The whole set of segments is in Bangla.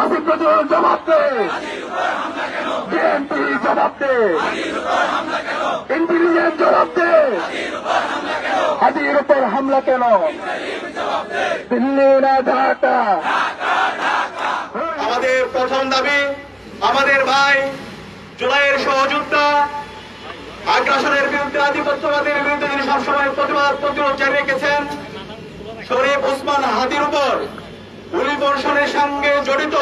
আসিফ নজরুল জবাব দে, বিএনপি জবাব দে, ইন্টেলিজেন্স জবাব দে, হাদির উপর হামলা কেন? দিল্লি না ঢাকা? আমাদের প্রথম দাবি, আমাদের ভাই জুলাইয়ের সহযোদ্ধা, আগ্রাসনের বিরুদ্ধে, আধিপত্যবাদের বিরুদ্ধে তিনি সবসময় প্রতিরোধ জারি রেখেছেন, শরীফ ওসমান হাদির উপর গুলি বর্ষণের সঙ্গে জড়িত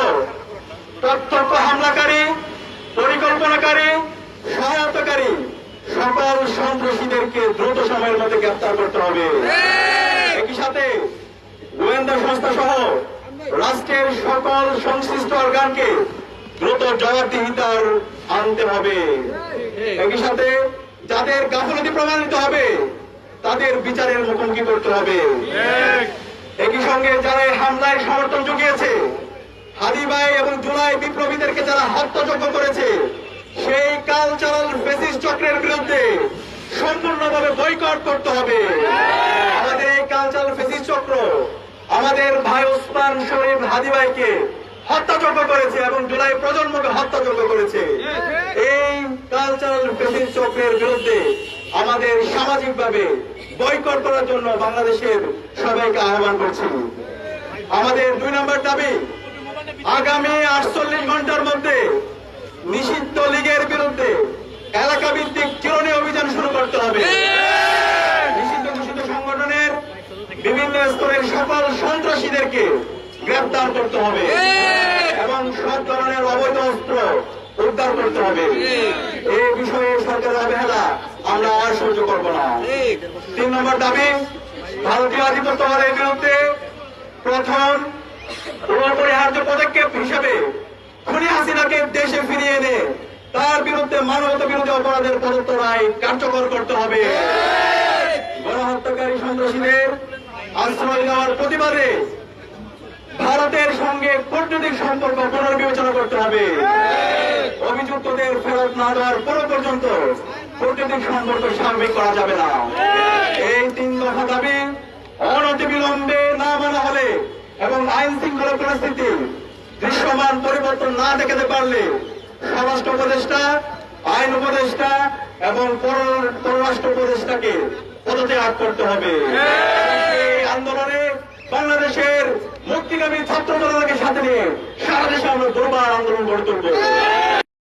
প্রত্যক্ষ হামলাকারী, পরিকল্পনাকারী, সহায়তাকারী সকল সন্ত্রাসীদেরকে দ্রুত সময়ের মধ্যে গ্রেফতার করতে হবে। একই সাথে গোয়েন্দা সংস্থা সহ রাষ্ট্রের সকল সংশ্লিষ্ট অর্গানকে দ্রুত জবাবদিহিতার আনতে হবে। একই সাথে যাদের গাফিলতি প্রমাণিত হবে তাদের বিচারের মুখোমুখি করতে হবে। একই সঙ্গে যারা হামলায় সমর্থন জুগিয়েছে, হাদি ভাই এবং জুলাই বিপ্লবীদেরকে যারা হত্যাযজ্ঞ করেছে, সেই কালচারাল ফ্যাসিস্ট চক্রের বিরুদ্ধে সম্পূর্ণভাবে বয়কট করতে হবে। আমাদের এই কালচারাল ফ্যাসিস্ট চক্র আমাদের ভাই ওসমান শরীফ হাদি ভাইকে হত্যাযজ্ঞ করেছে এবং জুলাই প্রজন্মকে হত্যাযজ্ঞ করেছে। এই কালচারাল ফ্যাসিস্ট চক্রের বিরুদ্ধে আমাদের সামাজিকভাবে বয়কট করার জন্য বাংলাদেশের সবাইকে আহ্বান করছি। আমাদের 2 নম্বর দাবি, আগামী 48 ঘন্টার মধ্যে নিষিদ্ধ লীগের বিরুদ্ধে এলাকা ভিত্তিক চিরুনি অভিযান শুরু করতে হবে। নিষিদ্ধ ঘোষিত সংগঠনের বিভিন্ন স্তরের সকল সন্ত্রাসীদেরকে গ্রেফতার করতে হবে এবং সব ধরনের অবৈধ অস্ত্র উদ্ধার করতে হবে। এই বিষয়ে সরকারের অবহেলা আমরা আর সহ্য করব না। 3 নম্বর দাবি, ভারতীয় আধিপত্যবাদের বিরুদ্ধে প্রথম অপরিহার্য পদক্ষেপ হিসেবে খুনি হাসিনাকে দেশে ফিরিয়ে এনে তার বিরুদ্ধে মানবতা বিরোধী অপরাধের প্রদত্ত রায় কার্যকর করতে হবে। গণহত্যাকারী সন্ত্রাসীদের আশ্রয় দেওয়ার প্রতিবাদে ভারতের সঙ্গে কূটনৈতিক সম্পর্ক পুনর্বিবেচনা করতে হবে। অভিযুক্তদের ফেরত না দেওয়ার পুরো পর্যন্ত কূটনৈতিক সম্পর্ক স্বাভাবিক করা যাবে না। এই 3 দফা দাবি অনতিবিলম্বে না মানা হলে এবং আইন শৃঙ্খলা পরিস্থিতি দৃশ্যমান পরিবর্তন না দেখাতে পারলে স্বরাষ্ট্র উপদেষ্টা, আইন উপদেষ্টা এবং পররাষ্ট্র উপদেষ্টাকে পদত্যাগ করতে হবে। এই আন্দোলনে বাংলাদেশের মুক্তিকামী ছাত্র জনতাকে সাথে নিয়ে সারা দেশে আমরা দুর্বার আন্দোলন গড়ে তুলব।